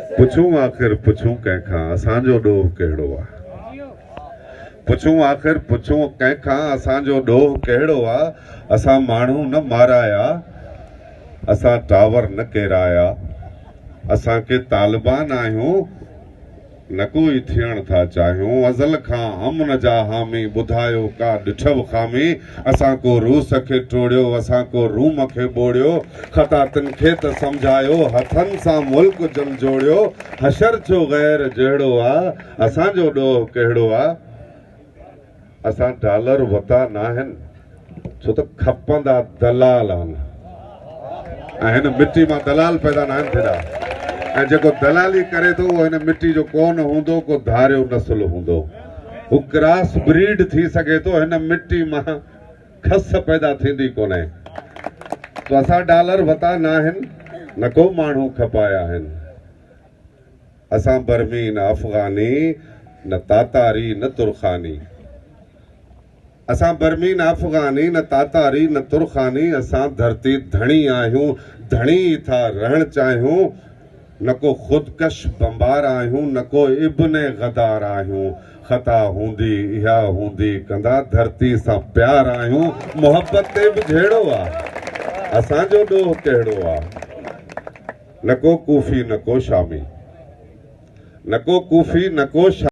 पुछूं आख़िर पुछूं कंहिंखां असांजो ॾोह कहिड़ो आहे। पुछूं आख़िर पुछूं कंहिंखां असांजो ॾोह कहिड़ो आहे। असां माण्हू न माराया, असां टावर न केराया, असांखे तालिबान आहियूं न कोई थियण था चाहियूं। अज़ल खां अमन जा हामी ॿुधायो का ॾिठव खामी। असां को रूस खे टोड़ियो, असां को रूम खे ॿोड़ियो, ख़ता तिन खे त सम्झायो, हथनि सां मुल्क जल जोड़ियो। हशर छो ग़ैर जहिड़ो आहे, असांजो ॾोह कहिड़ो आहे। असां डॉलर वता न आहिनि छो त खपंदा दलाल आहिनि ऐं हिन मिटी मां दलाल पैदा न आहिनि थिया। ऐं जेको दलाली करे थो उहो हिन मिट्टी जो कोन हूंदो, को धारियो नस्ल हूंदो, हू क्रॉस ब्रीड थी सघे थो, हिन मिट्टी मां खस पैदा थींदी कोन्हे। तो असां डॉलर वता न आहिनि, न को माण्हू खपाया आहिनि। असां बर्मी न अफ़गानी, न तातारी न तुर्खानी। असां बर्मी न अफ़गानी, न तातारी न तुर्खानी। असां धरती धणी आहियूं, धणी था रहण चाहियूं। न को ख़ुदकश बम्बार आहियूं, न को इब्न गदार आहियूं। ख़ता हूंदी इहा हूंदी कंदा, धरती सां प्यार आहियूं। मोहब्बत ते बि जहिड़ो आहे, असांजो ॾोह कहिड़ो आहे। न को कूफी न को शामी, न को कूफी न को